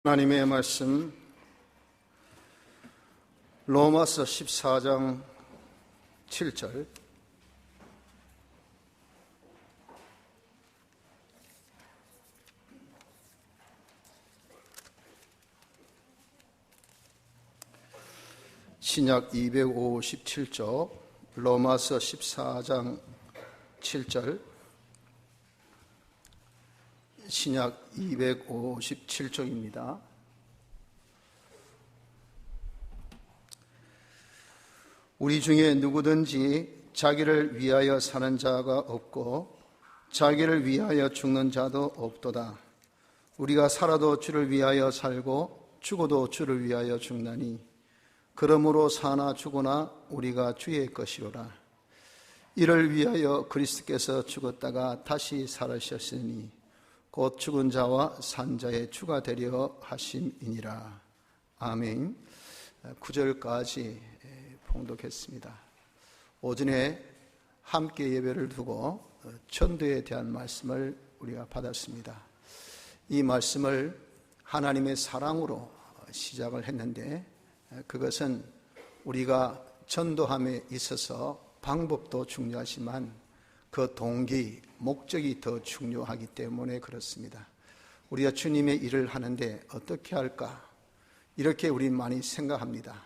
하나님의 말씀 로마서 14장 7절. 신약 257쪽 로마서 14장 7절. 신약 257쪽입니다. 우리 중에 누구든지 자기를 위하여 사는 자가 없고 자기를 위하여 죽는 자도 없도다. 우리가 살아도 주를 위하여 살고 죽어도 주를 위하여 죽나니 그러므로 사나 죽으나 우리가 주의 것이로라. 이를 위하여 그리스도께서 죽었다가 다시 살아셨으니 곧 죽은 자와 산 자의 주가 되려 하심이니라. 아멘. 9절까지 봉독했습니다. 오전에 함께 예배를 두고 전도에 대한 말씀을 우리가 받았습니다. 이 말씀을 하나님의 사랑으로 시작을 했는데 그것은 우리가 전도함에 있어서 방법도 중요하지만 그 동기, 목적이 더 중요하기 때문에 그렇습니다. 우리가 주님의 일을 하는데 어떻게 할까? 이렇게 우리 많이 생각합니다.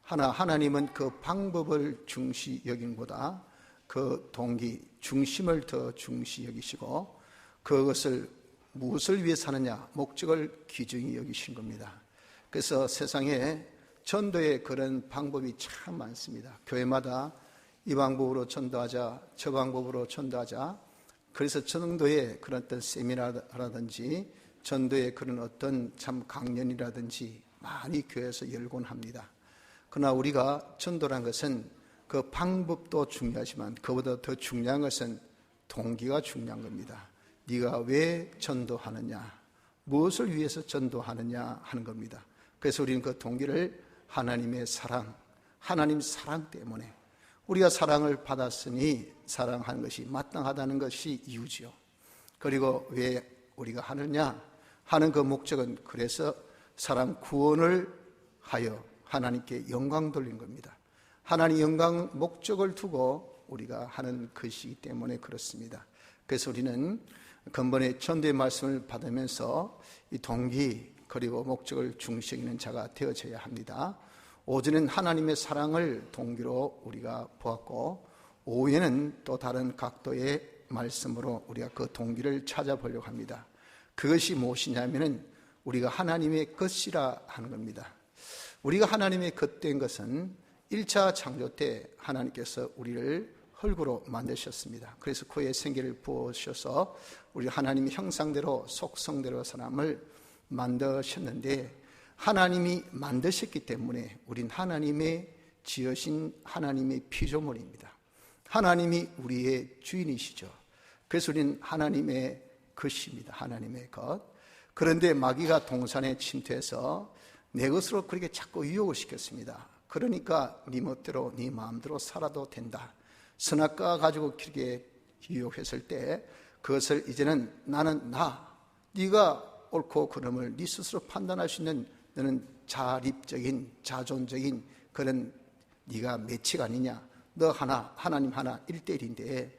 하나님은 그 방법을 중시 여김보다 그 동기, 중심을 더 중시 여기시고 그것을 무엇을 위해 사느냐, 목적을 귀중히 여기신 겁니다. 그래서 세상에 전도의 그런 방법이 참 많습니다. 교회마다 이 방법으로 전도하자, 저 방법으로 전도하자. 그래서 전도의 그런 어떤 세미나라든지 전도의 그런 어떤 참 강연이라든지 많이 교회에서 열곤 합니다. 그러나 우리가 전도란 것은 그 방법도 중요하지만 그보다 더 중요한 것은 동기가 중요한 겁니다. 네가 왜 전도하느냐, 무엇을 위해서 전도하느냐 하는 겁니다. 그래서 우리는 그 동기를 하나님의 사랑, 하나님 사랑 때문에 우리가 사랑을 받았으니 사랑하는 것이 마땅하다는 것이 이유지요. 그리고 왜 우리가 하느냐 하는 그 목적은 그래서 사람 구원을 하여 하나님께 영광 돌린 겁니다. 하나님 영광 목적을 두고 우리가 하는 것이기 때문에 그렇습니다. 그래서 우리는 근본의 전도의 말씀을 받으면서 이 동기 그리고 목적을 중시 있는 자가 되어져야 합니다. 오전엔 하나님의 사랑을 동기로 우리가 보았고 오후에는 또 다른 각도의 말씀으로 우리가 그 동기를 찾아보려고 합니다. 그것이 무엇이냐면은 우리가 하나님의 것이라 하는 겁니다. 우리가 하나님의 것된 것은 1차 창조 때 하나님께서 우리를 흙으로 만드셨습니다. 그래서 그의 생기를 부으셔서 우리 하나님의 형상대로 속성대로 사람을 만드셨는데 하나님이 만드셨기 때문에 우린 하나님의 지으신 하나님의 피조물입니다. 하나님이 우리의 주인이시죠. 그래서 우린 하나님의 것입니다. 하나님의 것. 그런데 마귀가 동산에 침투해서 내 것으로 그렇게 자꾸 유혹을 시켰습니다. 그러니까 네 멋대로 네 마음대로 살아도 된다. 선악과 가지고 그렇게 유혹했을 때 그것을 이제는 나는 네가 옳고 그름을 네 스스로 판단할 수 있는 너는 자립적인 자존적인 그런 네가 매치가 아니냐. 너 하나 하나님 하나 1대1인데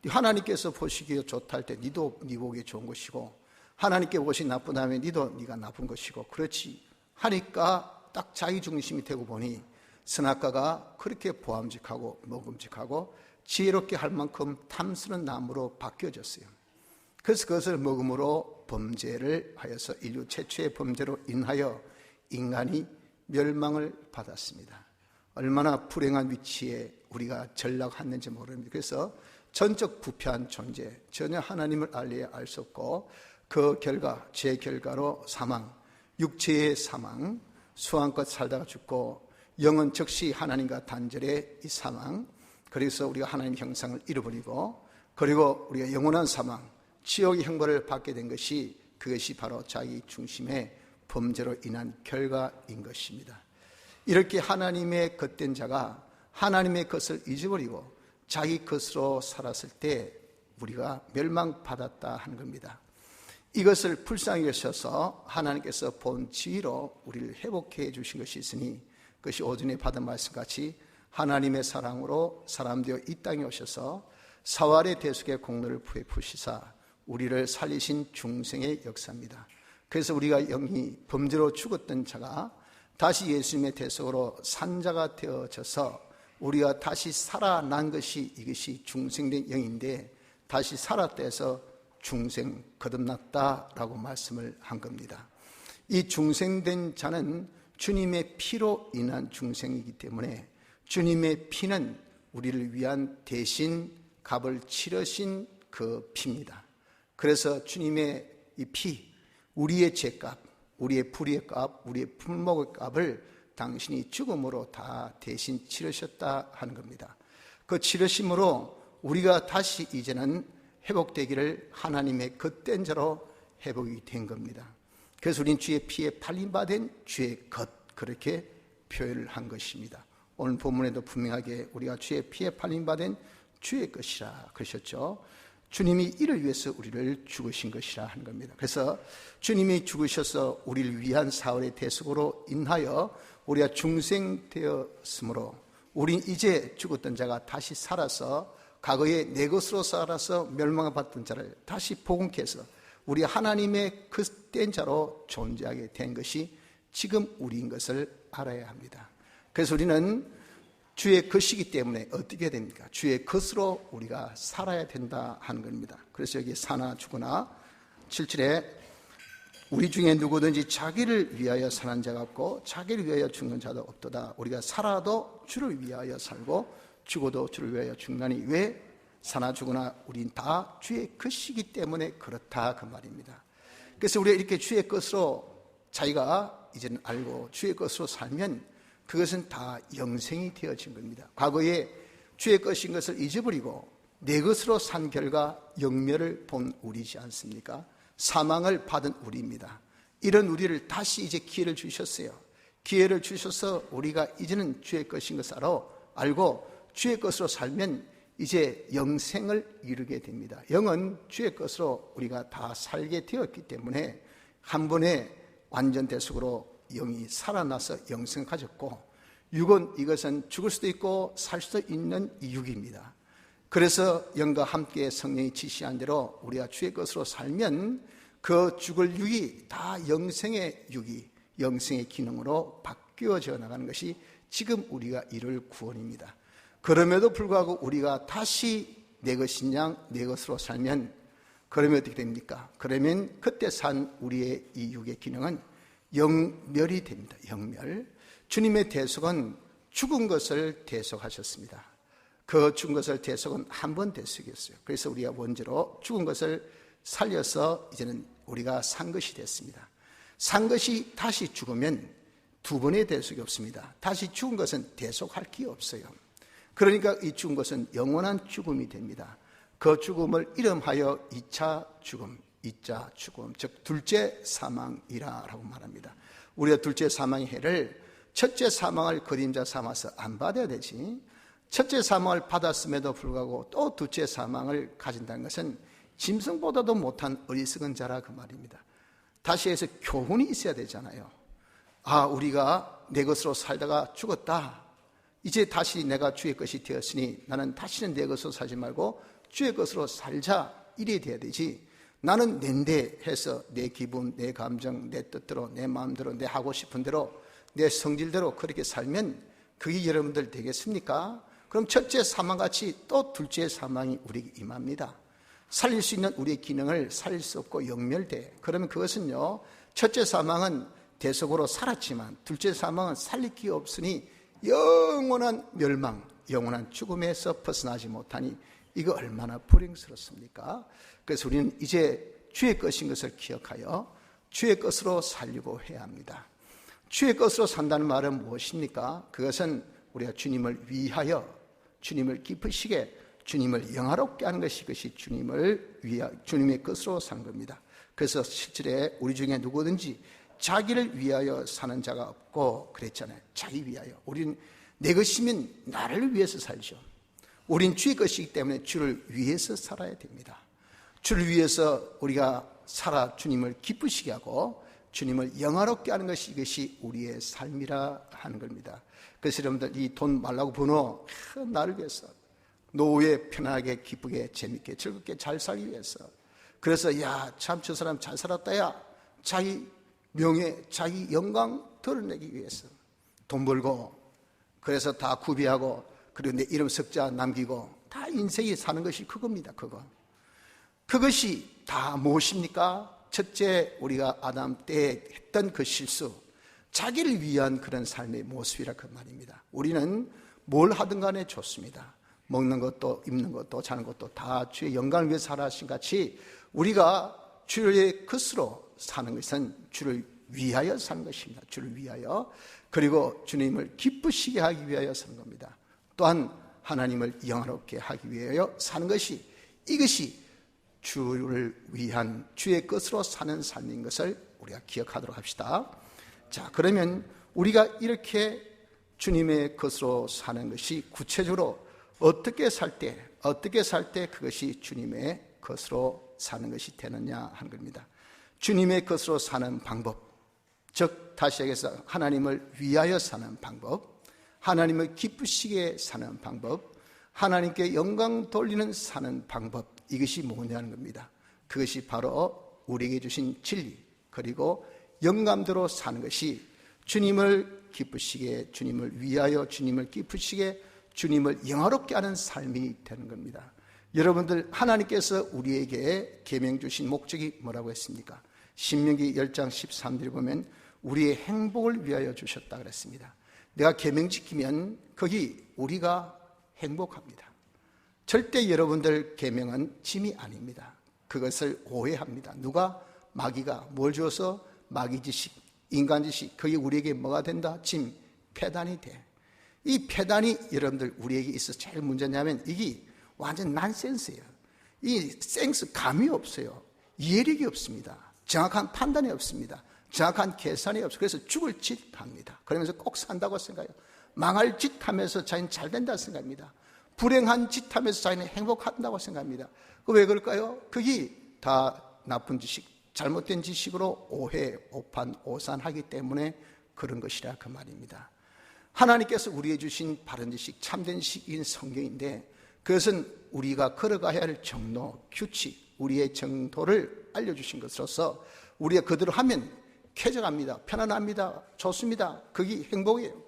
하나님께서 보시기에 좋다 할 때 네도 네 보기에 좋은 것이고 하나님께 보시기 나쁘다면 네가 나쁜 것이고 그렇지 하니까 딱 자기 중심이 되고 보니 선악과가 그렇게 보암직하고 먹음직하고 지혜롭게 할 만큼 탐스러운 나무로 바뀌어졌어요. 그래서 그것을 먹음으로 범죄를 하여서 인류 최초의 범죄로 인하여 인간이 멸망을 받았습니다. 얼마나 불행한 위치에 우리가 전락했는지 모릅니다. 그래서 전적 부패한 존재, 전혀 하나님을 알 수 없고 그 결과, 죄 결과로 사망, 육체의 사망, 수한껏 살다가 죽고 영은 즉시 하나님과 단절의 이 사망, 그래서 우리가 하나님의 형상을 잃어버리고 그리고 우리가 영원한 사망, 지옥의 형벌을 받게 된 것이 그것이 바로 자기 중심의 범죄로 인한 결과인 것입니다. 이렇게 하나님의 것된 자가 하나님의 것을 잊어버리고 자기 것으로 살았을 때 우리가 멸망받았다 하는 겁니다. 이것을 불쌍히 여셔서 하나님께서 본 지위로 우리를 회복해 주신 것이 있으니 그것이 오전에 받은 말씀같이 하나님의 사랑으로 사람되어 이 땅에 오셔서 사활의 대속의 공로를 부으시사 우리를 살리신 중생의 역사입니다. 그래서 우리가 영이 범죄로 죽었던 자가 다시 예수님의 대속으로 산 자가 되어져서 우리가 다시 살아난 것이 이것이 중생된 영인데 다시 살았다 해서 중생 거듭났다라고 말씀을 한 겁니다. 이 중생된 자는 주님의 피로 인한 중생이기 때문에 주님의 피는 우리를 위한 대신 값을 치르신 그 피입니다. 그래서 주님의 이 피, 우리의 죄값, 우리의 불의의 값, 우리의 풀목의 값을 당신이 죽음으로 다 대신 치르셨다 하는 겁니다. 그 치르심으로 우리가 다시 이제는 회복되기를 하나님의 겉된 자로 회복이 된 겁니다. 그래서 우리는 주의 피에 팔림받은 주의 것, 그렇게 표현을 한 것입니다. 오늘 본문에도 분명하게 우리가 주의 피에 팔림받은 주의 것이라 그러셨죠. 주님이 이를 위해서 우리를 죽으신 것이라 하는 겁니다. 그래서 주님이 죽으셔서 우리를 위한 사흘의 대속으로 인하여 우리가 중생되었으므로 우린 이제 죽었던 자가 다시 살아서 과거에 내 것으로 살아서 멸망을 받던 자를 다시 복음케 해서 우리 하나님의 그된 자로 존재하게 된 것이 지금 우리인 것을 알아야 합니다. 그래서 우리는 주의 것이기 때문에 어떻게 됩니까? 주의 것으로 우리가 살아야 된다 하는 겁니다. 그래서 여기 사나 죽으나 7절에 우리 중에 누구든지 자기를 위하여 사는 자가 없고 자기를 위하여 죽는 자도 없도다. 우리가 살아도 주를 위하여 살고 죽어도 주를 위하여 죽나니 왜 사나 죽으나 우린 다 주의 것이기 때문에 그렇다 그 말입니다. 그래서 우리가 이렇게 주의 것으로 자기가 이제는 알고 주의 것으로 살면 그것은 다 영생이 되어진 겁니다. 과거에 주의 것인 것을 잊어버리고 내 것으로 산 결과 영멸을 본 우리지 않습니까? 사망을 받은 우리입니다. 이런 우리를 다시 이제 기회를 주셨어요. 기회를 주셔서 우리가 이제는 주의 것인 것을 알고 주의 것으로 살면 이제 영생을 이루게 됩니다. 영은 주의 것으로 우리가 다 살게 되었기 때문에 한 번에 완전 대속으로 영이 살아나서 영생을 가졌고 육은 이것은 죽을 수도 있고 살 수도 있는 이 육입니다. 그래서 영과 함께 성령이 지시한 대로 우리가 주의 것으로 살면 그 죽을 육이 다 영생의 육이 영생의 기능으로 바뀌어져 나가는 것이 지금 우리가 이룰 구원입니다. 그럼에도 불구하고 우리가 다시 내 것인 양 내 것으로 살면 그러면 어떻게 됩니까? 그러면 그때 산 우리의 이 육의 기능은 영멸이 됩니다. 영멸. 주님의 대속은 죽은 것을 대속하셨습니다. 그 죽은 것을 대속은 한 번 대속이었어요. 그래서 우리가 원죄로 죽은 것을 살려서 이제는 우리가 산 것이 됐습니다. 산 것이 다시 죽으면 두 번의 대속이 없습니다. 다시 죽은 것은 대속할 게 없어요. 그러니까 이 죽은 것은 영원한 죽음이 됩니다. 그 죽음을 이름하여 2차 죽음, 2차 죽음, 즉 둘째 사망이라고 말합니다. 우리가 둘째 사망의 해를 첫째 사망을 그림자 삼아서 안 받아야 되지. 첫째 사망을 받았음에도 불구하고 또 둘째 사망을 가진다는 것은 짐승보다도 못한 어리석은 자라 그 말입니다. 다시 해서 교훈이 있어야 되잖아요. 아, 우리가 내 것으로 살다가 죽었다. 이제 다시 내가 주의 것이 되었으니 나는 다시는 내 것으로 살지 말고 주의 것으로 살자. 이래 돼야 되지. 나는 낸데 해서 내 기분, 내 감정, 내 뜻대로, 내 마음대로, 내 하고 싶은 대로, 내 성질대로 그렇게 살면 그게 여러분들 되겠습니까? 그럼 첫째 사망같이 또 둘째 사망이 우리에게 임합니다. 살릴 수 있는 우리의 기능을 살릴 수 없고 영멸돼. 그러면 그것은요, 첫째 사망은 대속으로 살았지만 둘째 사망은 살릴 게 없으니 영원한 멸망, 영원한 죽음에서 벗어나지 못하니 이거 얼마나 불행스럽습니까? 그래서 우리는 이제 주의 것인 것을 기억하여 주의 것으로 살려고 해야 합니다. 주의 것으로 산다는 말은 무엇입니까? 그것은 우리가 주님을 위하여 주님을 기쁘시게 주님을 영화롭게 하는 것이 그것이 주님의 것으로 산 겁니다. 그래서 실제로 우리 중에 누구든지 자기를 위하여 사는 자가 없고 그랬잖아요. 자기 위하여. 우리는 내 것이면 나를 위해서 살죠. 우린 주의 것이기 때문에 주를 위해서 살아야 됩니다. 주를 위해서 우리가 살아 주님을 기쁘시게 하고 주님을 영화롭게 하는 것이, 이것이 우리의 삶이라 하는 겁니다. 그래서 여러분들, 이 돈 말라고 번호, 나를 위해서, 노후에 편하게 기쁘게 재밌게 즐겁게 잘 살기 위해서, 그래서 야 참 저 사람 잘 살았다, 야 자기 명예 자기 영광 드러내기 위해서 돈 벌고, 그래서 다 구비하고, 그리고 내 이름 석자 남기고, 다 인생이 사는 것이 그겁니다. 그것이 다 무엇입니까? 첫째, 우리가 아담 때 했던 그 실수, 자기를 위한 그런 삶의 모습이라 그 말입니다. 우리는 뭘 하든 간에 좋습니다. 먹는 것도 입는 것도 자는 것도 다 주의 영광을 위해 살아 하신 같이, 우리가 주의 것으로 사는 것은 주를 위하여 사는 것입니다. 주를 위하여, 그리고 주님을 기쁘시게 하기 위하여 사는 겁니다. 또한 하나님을 영화롭게 하기 위하여 사는 것이, 이것이 주를 위한 주의 것으로 사는 삶인 것을 우리가 기억하도록 합시다. 자, 그러면 우리가 이렇게 주님의 것으로 사는 것이 구체적으로 어떻게 살 때 그것이 주님의 것으로 사는 것이 되느냐 하는 겁니다. 주님의 것으로 사는 방법, 즉 다시 얘기해서 하나님을 위하여 사는 방법, 하나님을 기쁘시게 사는 방법, 하나님께 영광 돌리는 사는 방법, 이것이 뭐냐는 겁니다. 그것이 바로 우리에게 주신 진리, 그리고 영감대로 사는 것이 주님을 기쁘시게, 주님을 위하여 주님을 기쁘시게, 주님을 영화롭게 하는 삶이 되는 겁니다. 여러분들, 하나님께서 우리에게 계명 주신 목적이 뭐라고 했습니까? 신명기 10장 13절에 보면 우리의 행복을 위하여 주셨다 그랬습니다. 내가 계명 지키면 거기 우리가 행복합니다. 절대 여러분들 계명은 짐이 아닙니다. 그것을 오해합니다. 누가? 마귀가 뭘 주어서? 마귀 지식, 인간 지식, 그게 우리에게 뭐가 된다? 짐, 폐단이 돼. 이 폐단이 여러분들 우리에게 있어서 제일 문제냐면 이게 완전 난센스예요. 이 센스, 감이 없어요. 이해력이 없습니다. 정확한 판단이 없습니다. 정확한 계산이 없어요. 그래서 죽을 짓 합니다. 그러면서 꼭 산다고 생각해요. 망할 짓 하면서 자기는 잘 된다고 생각합니다. 불행한 짓 하면서 자기는 행복한다고 생각합니다. 왜 그럴까요? 그게 다 나쁜 지식, 잘못된 지식으로 오해, 오판, 오산하기 때문에 그런 것이라 그 말입니다. 하나님께서 우리에게 주신 바른 지식, 참된 지식인 성경인데, 그것은 우리가 걸어가야 할 정로, 규칙, 우리의 정도를 알려주신 것으로서 우리가 그대로 하면 쾌적합니다, 편안합니다, 좋습니다. 그게 행복이에요.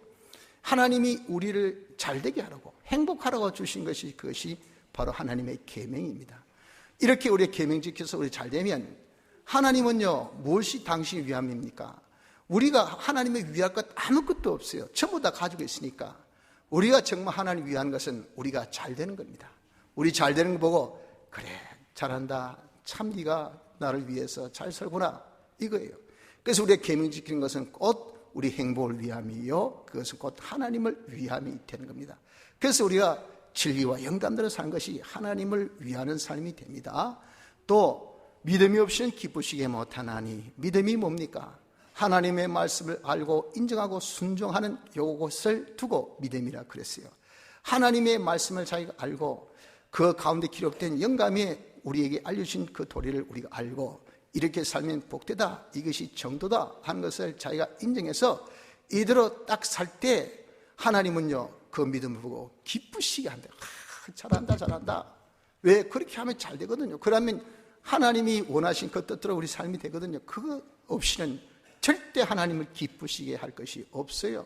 하나님이 우리를 잘되게 하라고, 행복하라고 주신 것이, 그것이 바로 하나님의 계명입니다. 이렇게 우리의 계명 지켜서 우리 잘되면, 하나님은요 무엇이 당신을 위함입니까? 우리가 하나님을 위할 것 아무것도 없어요. 전부 다 가지고 있으니까. 우리가 정말 하나님 위한 것은 우리가 잘 되는 겁니다. 우리 잘 되는 거 보고, 그래 잘한다, 참 네가 나를 위해서 잘 살구나, 이거예요. 그래서 우리가 계명 지키는 것은 곧 우리 행복을 위함이요, 그것은 곧 하나님을 위함이 되는 겁니다. 그래서 우리가 진리와 영감대로 사는 것이 하나님을 위하는 삶이 됩니다. 또 믿음이 없이는 기쁘시게 못하나니, 믿음이 뭡니까? 하나님의 말씀을 알고 인정하고 순종하는 이것을 두고 믿음이라 그랬어요. 하나님의 말씀을 자기가 알고 그 가운데 기록된 영감이 우리에게 알려주신 그 도리를 우리가 알고 이렇게 살면 복되다, 이것이 정도다 하는 것을 자기가 인정해서 이대로 딱 살 때 하나님은요 그 믿음을 보고 기쁘시게 한다. 잘한다. 왜? 그렇게 하면 잘 되거든요. 그러면 하나님이 원하신 그 뜻대로 우리 삶이 되거든요. 그거 없이는 절대 하나님을 기쁘시게 할 것이 없어요.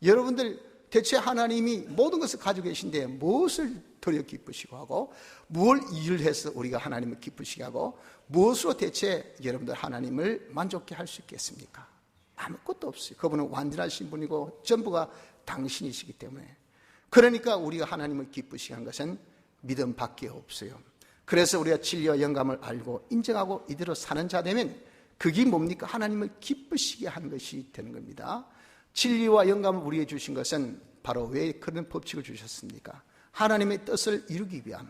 여러분들, 대체 하나님이 모든 것을 가지고 계신데 무엇을 드려 기쁘시고 하고, 무엇을 일을 해서 우리가 하나님을 기쁘시게 하고, 무엇으로 대체 여러분들 하나님을 만족케 할 수 있겠습니까? 아무것도 없어요. 그분은 완전하신 분이고 전부가 당신이시기 때문에. 그러니까 우리가 하나님을 기쁘시게 한 것은 믿음밖에 없어요. 그래서 우리가 진리와 영감을 알고 인정하고 이대로 사는 자 되면 그게 뭡니까? 하나님을 기쁘시게 하는 것이 되는 겁니다. 진리와 영감을 우리에게 주신 것은 바로 왜 그런 법칙을 주셨습니까? 하나님의 뜻을 이루기 위함.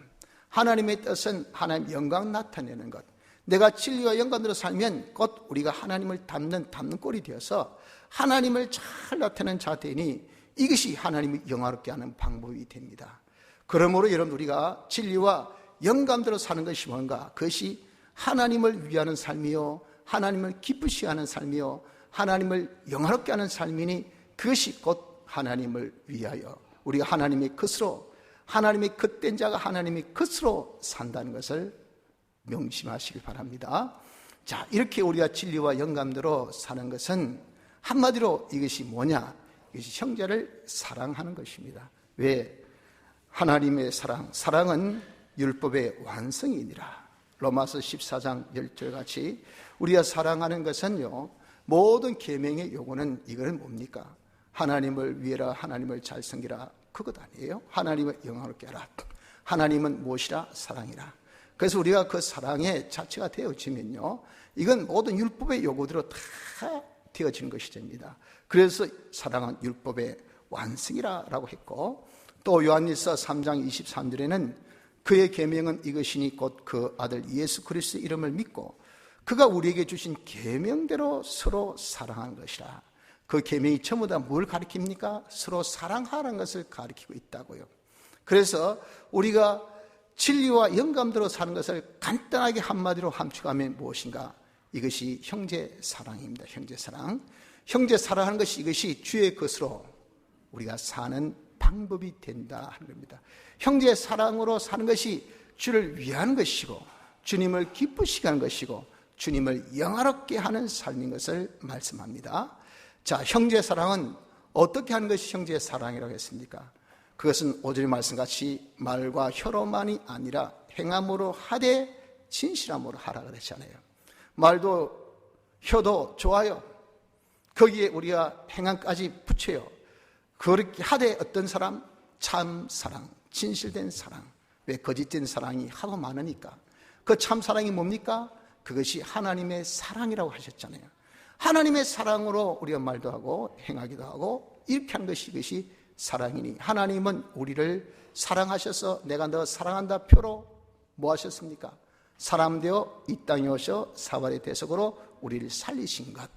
하나님의 뜻은 하나님 영광 나타내는 것. 내가 진리와 영감대로 살면 곧 우리가 하나님을 닮는 꼴이 되어서 하나님을 잘 나타내는 자 되니 이것이 하나님을 영화롭게 하는 방법이 됩니다. 그러므로 여러분, 우리가 진리와 영감대로 사는 것이 뭔가? 그것이 하나님을 위하는 삶이요, 하나님을 기쁘시게 하는 삶이요, 하나님을 영화롭게 하는 삶이니 그것이 곧 하나님을 위하여 우리가 하나님의 것으로, 하나님의 겉된 자가 하나님의 것으로 산다는 것을 명심하시길 바랍니다. 자, 이렇게 우리가 진리와 영감대로 사는 것은 한마디로 이것이 뭐냐? 이것이 형제를 사랑하는 것입니다. 왜? 하나님의 사랑, 사랑은 율법의 완성이니라. 로마서 14장 10절 같이 우리가 사랑하는 것은요, 모든 계명의 요구는 이거는 뭡니까? 하나님을 위해라, 하나님을 잘 섬기라, 그것 아니에요? 하나님을 영광롭게 하라. 하나님은 무엇이라? 사랑이라. 그래서 우리가 그 사랑의 자체가 되어지면요, 이건 모든 율법의 요구대로 다 되어지는 것이 됩니다. 그래서 사랑은 율법의 완성이라고 했고, 또 요한일서 3장 23절에는 그의 계명은 이것이니 곧 그 아들 예수 그리스도의 이름을 믿고 그가 우리에게 주신 계명대로 서로 사랑하는 것이라. 그 계명이 전부 다 뭘 가리킵니까? 서로 사랑하라는 것을 가리키고 있다고요. 그래서 우리가 진리와 영감대로 사는 것을 간단하게 한마디로 함축하면 무엇인가? 이것이 형제 사랑입니다. 형제 사랑. 형제 사랑하는 것이 이것이 주의 것으로 우리가 사는 방법이 된다 하는 겁니다. 형제 사랑으로 사는 것이 주를 위하는 것이고 주님을 기쁘시게 하는 것이고 주님을 영화롭게 하는 삶인 것을 말씀합니다. 자, 형제 사랑은 어떻게 하는 것이 형제 사랑이라고 했습니까? 그것은 오절의 말씀같이 말과 혀로만이 아니라 행함으로 하되 진실함으로 하라 그랬잖아요. 말도 혀도 좋아요. 거기에 우리가 행함까지 붙여요. 그렇게 하되 어떤 사람? 참 사랑, 진실된 사랑. 왜? 거짓된 사랑이 하도 많으니까. 그 참 사랑이 뭡니까? 그것이 하나님의 사랑이라고 하셨잖아요. 하나님의 사랑으로 우리가 말도 하고 행하기도 하고 이렇게 하는 것이 이것이 사랑이니, 하나님은 우리를 사랑하셔서 내가 너 사랑한다 표로 뭐 하셨습니까? 사람 되어 이 땅에 오셔 사발의 대속으로 우리를 살리신 것,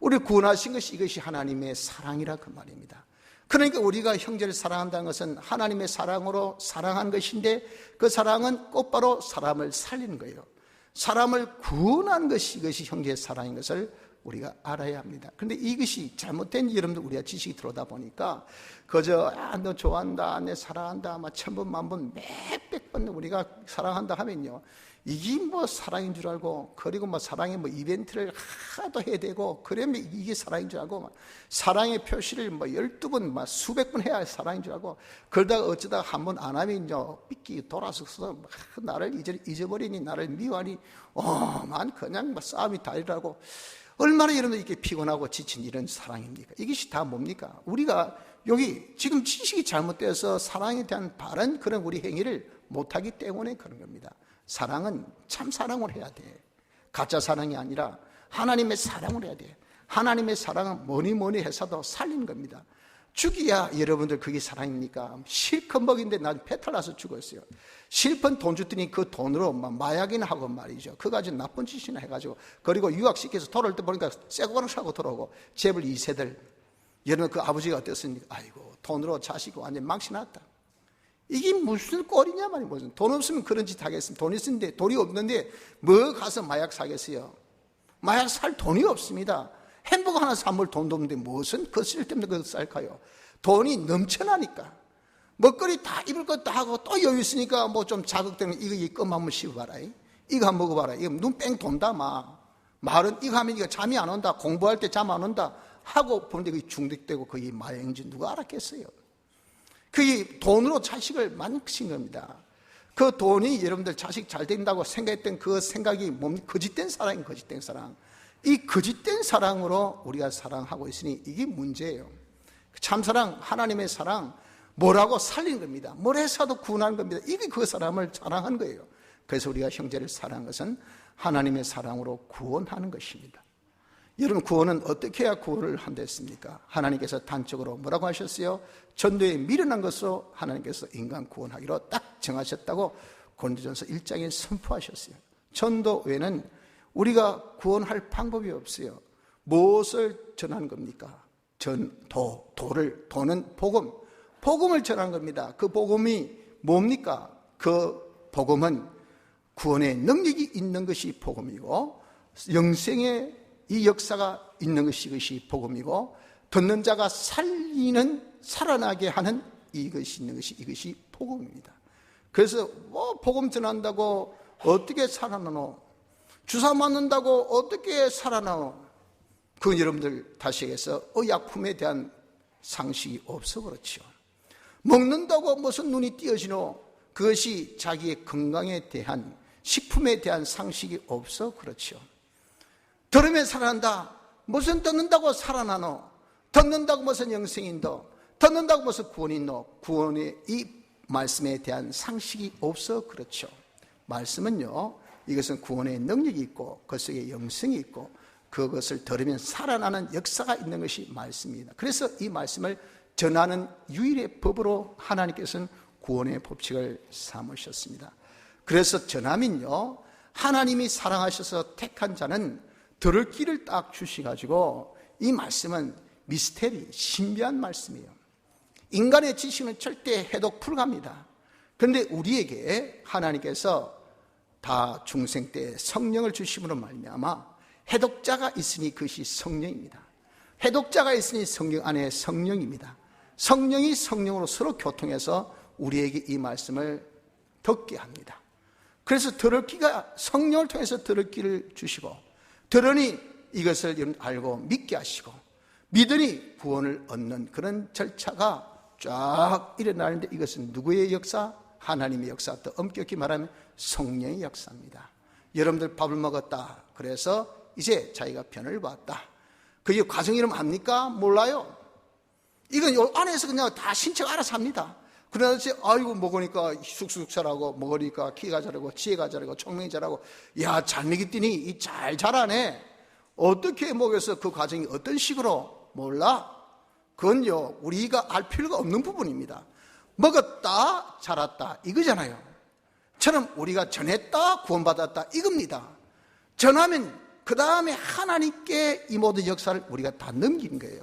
우리를 구원하신 것이 이것이 하나님의 사랑이라 그 말입니다. 그러니까 우리가 형제를 사랑한다는 것은 하나님의 사랑으로 사랑한 것인데 그 사랑은 곧바로 사람을 살리는 거예요. 사람을 구원하는 것이 이것이 형제의 사랑인 것을 우리가 알아야 합니다. 그런데 이것이 잘못된 여러분들 우리가 지식이 들어오다 보니까 그저 너 좋아한다, 내 사랑한다, 막 천번 만번 몇백 번 우리가 사랑한다 하면요, 이게 뭐 사랑인 줄 알고, 그리고 뭐 사랑의 뭐 이벤트를 하도 해야 되고, 그러면 이게 사랑인 줄 알고, 사랑의 표시를 뭐 12번, 막 수백 번 해야 사랑인 줄 알고, 그러다가 어쩌다가 한 번 안 하면요, 삐끼 돌아서서 나를 잊어버리니, 나를 미워하니, 난 그냥 뭐 싸움이 다이라고. 얼마나 여러분들 이렇게 피곤하고 지친 이런 사랑입니까? 이것이 다 뭡니까? 우리가 여기 지금 지식이 잘못되어서 사랑에 대한 바른 그런 우리 행위를 못하기 때문에 그런 겁니다. 사랑은 참 사랑을 해야 돼. 가짜 사랑이 아니라 하나님의 사랑을 해야 돼. 하나님의 사랑은 뭐니 해서도 살리는 겁니다. 죽이야 여러분들 그게 사랑입니까? 실컷 먹인데 난 배탈 나서 죽었어요. 실컷 돈 줬더니 그 돈으로 마약이나 하고 말이죠. 그거 가지고 나쁜 짓이나 해가지고, 그리고 유학시켜서 돌아올 때 보니까 새거를 사고 돌아오고, 재벌 2세들 여러분 그 아버지가 어땠습니까? 아이고 돈으로 자식이 완전 망신났다. 이게 무슨 꼴이냐 말이야. 무슨 돈 없으면 그런 짓 하겠습니까? 돈 있는데, 돈이 없는데 뭐 가서 마약 사겠어요? 마약 살 돈이 없습니다. 햄버거 하나 사 먹을 돈도 없는데 무슨 그 쓸데없는 거 살까요? 돈이 넘쳐나니까 먹거리 다 입을 것 다 하고 또 여유 있으니까 뭐 좀 자극되면 이거 껌 한번 씹어봐라, 이거 한번 먹어봐라, 이거 눈 뺑 돈다. 말은 이거 하면 이거 잠이 안 온다, 공부할 때 잠 안 온다 하고 보는데 그게 중독되고 그게 마약인지 누가 알았겠어요? 그게 돈으로 자식을 망친 겁니다. 그 돈이 여러분들 자식 잘 된다고 생각했던 그 생각이 거짓된 사랑인 거짓된 사랑. 이 거짓된 사랑으로 우리가 사랑하고 있으니 이게 문제예요. 참사랑, 하나님의 사랑, 뭐라고 살리는 겁니다. 뭘 해서도 구원하는 겁니다. 이게 그 사람을 사랑하는 거예요. 그래서 우리가 형제를 사랑하는 것은 하나님의 사랑으로 구원하는 것입니다. 여러분, 구원은 어떻게 해야 구원을 한다 했습니까? 하나님께서 단적으로 뭐라고 하셨어요? 전도에 미련한 것으로 하나님께서 인간 구원하기로 딱 정하셨다고 고린도전서 1장에 선포하셨어요. 전도 외에는 우리가 구원할 방법이 없어요. 무엇을 전하는 겁니까? 도는 복음을 전하는 겁니다. 그 복음이 뭡니까? 그 복음은 구원의 능력이 있는 것이 복음이고 영생의 이 역사가 있는 것이 이것이 복음이고 듣는 자가 살아나게 하는 이것이 있는 것이 이것이 복음입니다. 그래서 복음 전한다고 어떻게 살아나노? 주사 맞는다고 어떻게 살아나노? 그건 여러분들 다시 얘기해서 의약품에 대한 상식이 없어 그렇죠. 먹는다고 무슨 눈이 띄어지노? 그것이 자기의 건강에 대한 식품에 대한 상식이 없어 그렇죠. 들으면 살아난다. 무슨 듣는다고 살아나노? 듣는다고 무슨 영생인도? 듣는다고 무슨 구원인도? 구원의 이 말씀에 대한 상식이 없어 그렇죠. 말씀은요, 이것은 구원의 능력이 있고 그 속에 영생이 있고 그것을 들으면 살아나는 역사가 있는 것이 말씀입니다. 그래서 이 말씀을 전하는 유일의 법으로 하나님께서는 구원의 법칙을 삼으셨습니다. 그래서 전하면요, 하나님이 사랑하셔서 택한 자는 들을 길을 딱 주셔가지고 이 말씀은 미스테리, 신비한 말씀이에요. 인간의 지식은 절대 해독 불가합니다. 그런데 우리에게 하나님께서 다 중생 때 성령을 주심으로 말미암아 해독자가 있으니 그것이 성령입니다. 해독자가 있으니 성령 안에 성령입니다. 성령이 성령으로 서로 교통해서 우리에게 이 말씀을 듣게 합니다. 그래서 들을 귀가 성령을 통해서 들을 귀를 주시고 들으니 이것을 알고 믿게 하시고 믿으니 구원을 얻는 그런 절차가 쫙 일어나는데 이것은 누구의 역사? 하나님의 역사. 또 엄격히 말하면 성령의 역사입니다. 여러분들 밥을 먹었다. 그래서 이제 자기가 변을 봤다. 그게 과정 이름 압니까? 몰라요. 이건 요 안에서 그냥 다 신체가 알아서 합니다. 그러나 아이고 먹으니까 쑥쑥 자라고 먹으니까 키가 자라고 지혜가 자라고 총명이 자라고 야 잘 먹였더니 잘 자라네. 어떻게 먹여서 그 과정이 어떤 식으로 몰라. 그건요 우리가 알 필요가 없는 부분입니다. 먹었다 자랐다 이거잖아요. 처럼 우리가 전했다 구원받았다 이겁니다. 전하면 그 다음에 하나님께 이 모든 역사를 우리가 다 넘기는 거예요.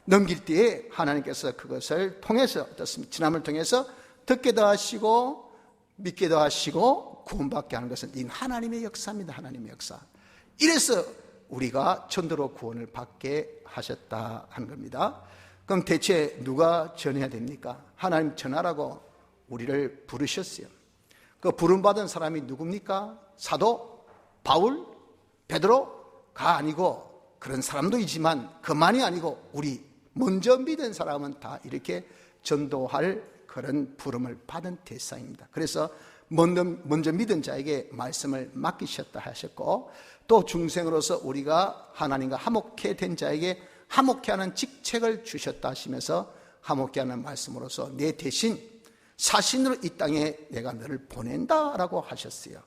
넘길 때에 하나님께서 그것을 통해서 어떻습니까? 지남을 통해서 듣게도 하시고 믿게도 하시고 구원받게 하는 것은 이 하나님의 역사입니다. 하나님의 역사. 이래서 우리가 전도로 구원을 받게 하셨다 하는 겁니다. 그럼 대체 누가 전해야 됩니까? 하나님 전하라고 우리를 부르셨어요. 그 부름받은 사람이 누굽니까? 사도 바울, 베드로가 아니고 그런 사람도 있지만 그만이 아니고 우리 먼저 믿은 사람은 다 이렇게 전도할 그런 부름을 받은 대상입니다. 그래서 먼저 믿은 자에게 말씀을 맡기셨다 하셨고 또 중생으로서 우리가 하나님과 화목해 된 자에게 화목해 하는 직책을 주셨다 하시면서 화목해 하는 말씀으로서 내 대신 사신으로 이 땅에 내가 너를 보낸다라고 하셨어요.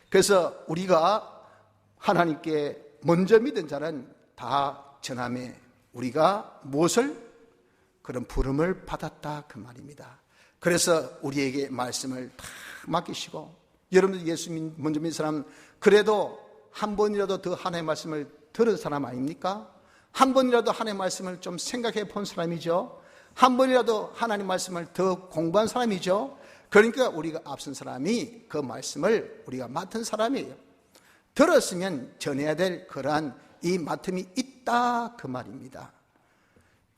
그래서 우리가 하나님께 먼저 믿은 자는 다 전함에 우리가 무엇을? 그런 부름을 받았다 그 말입니다. 그래서 우리에게 말씀을 다 맡기시고 여러분들 예수 먼저 믿는 사람 그래도 한 번이라도 더 하나님의 말씀을 들은 사람 아닙니까? 한 번이라도 하나님의 말씀을 좀 생각해 본 사람이죠. 한 번이라도 하나님 말씀을 더 공부한 사람이죠. 그러니까 우리가 앞선 사람이 그 말씀을 우리가 맡은 사람이에요. 들었으면 전해야 될 그러한 이 맡음이 있다 그 말입니다.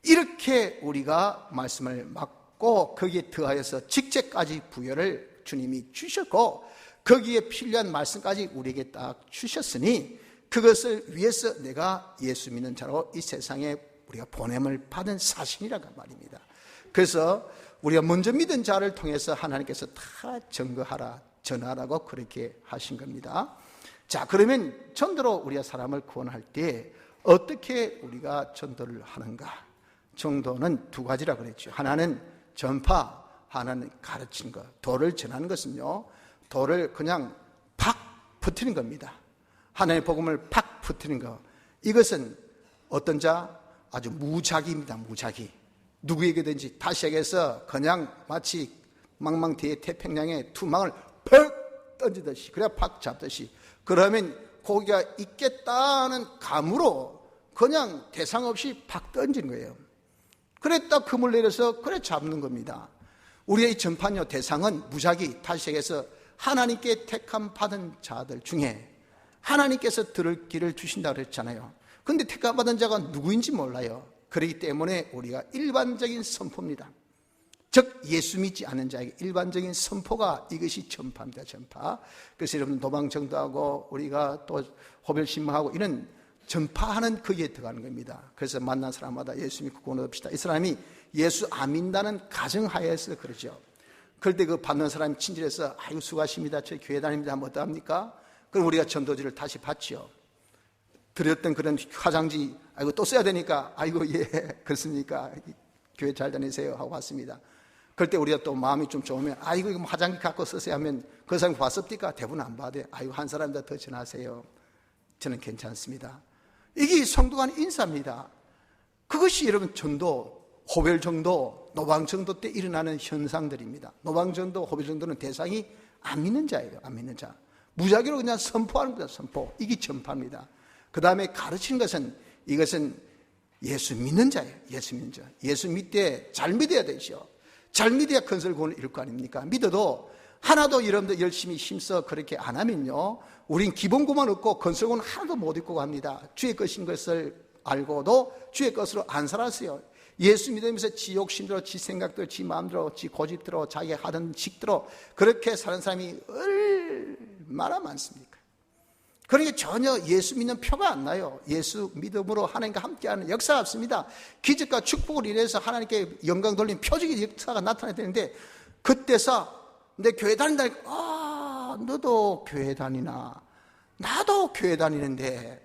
이렇게 우리가 말씀을 맡고 거기에 더하여서 직책까지 부여를 주님이 주셨고 거기에 필요한 말씀까지 우리에게 딱 주셨으니 그것을 위해서 내가 예수 믿는 자로 이 세상에 우리가 보냄을 받은 사신이라고 말입니다. 그래서 우리가 먼저 믿은 자를 통해서 하나님께서 다 증거하라 전하라고 그렇게 하신 겁니다. 자, 그러면 전도로 우리가 사람을 구원할 때 어떻게 우리가 전도를 하는가? 전도는 두 가지라 그랬죠. 하나는 전파, 하나는 가르치는 것. 도를 전하는 것은요, 도를 그냥 팍 퍼뜨리는 겁니다. 하나님의 복음을 팍 퍼뜨리는 것. 이것은 어떤 자? 아주 무작위입니다. 무작위. 누구에게든지 다시 얘기해서 그냥 마치 망망대해 태평양에 투망을 퍽 던지듯이 그래야 팍 잡듯이 그러면 고기가 있겠다는 감으로 그냥 대상 없이 팍 던지는 거예요. 그래 딱 금을 내려서 그래 잡는 겁니다. 우리의 이 전파요 대상은 무작위 다시 얘기해서 하나님께 택함 받은 자들 중에 하나님께서 들을 길을 주신다고 그랬잖아요. 그런데 택함 받은 자가 누구인지 몰라요. 그렇기 때문에 우리가 일반적인 선포입니다. 즉 예수 믿지 않는 자에게 일반적인 선포가 이것이 전파입니다. 전파. 그래서 여러분 도방정도하고 우리가 또 호별신망하고 이런 전파하는 거기에 들어가는 겁니다. 그래서 만난 사람마다 예수 믿고 구원 얻읍시다. 이 사람이 예수 안 믿는다는 가정하에서 그러죠. 그럴 때 그 받는 사람이 친절해서 아이고 수고하십니다. 저희 교회 다닙니다. 하면 어떡합니까? 그럼 우리가 전도지를 다시 받죠. 드렸던 그런 화장지 아이고 또 써야 되니까 아이고 예 그렇습니까? 교회 잘 다니세요 하고 왔습니다. 그럴 때 우리가 또 마음이 좀 좋으면 아이고 이거 화장지 갖고 쓰세요 하면 그 사람이 봤습니까? 대부분 안 받아요. 아이고 한 사람보다 더 전하세요. 저는 괜찮습니다. 이게 성도 간 인사입니다. 그것이 여러분 전도, 호별정도, 노방정도 때 일어나는 현상들입니다. 노방정도, 호별정도는 대상이 안 믿는 자예요. 안 믿는 자. 무작위로 그냥 선포하는 거다. 선포. 이게 전파입니다. 그 다음에 가르치는 것은 이것은 예수 믿는 자예요. 예수 믿는 자. 예수 믿되 잘 믿어야 되죠. 잘 믿어야 건설구원을 이룰 거 아닙니까? 믿어도 하나도 여러분들 열심히 힘써 그렇게 안 하면요, 우린 기본구만 얻고 건설구원 하나도 못 얻고 갑니다. 주의 것인 것을 알고도 주의 것으로 안 살았어요. 예수 믿으면서 지 욕심대로, 지 생각대로, 지 마음대로, 지 고집대로, 자기 하던 식대로 그렇게 사는 사람이 얼마나 많습니까? 그러니까 전혀 예수 믿는 표가 안 나요. 예수 믿음으로 하나님과 함께하는 역사가 없습니다. 기적과 축복을 인해서 하나님께 영광 돌린 표적의 역사가 나타나야 되는데, 그때서 내 교회 다닌다니까, 너도 교회 다니나? 나도 교회 다니는데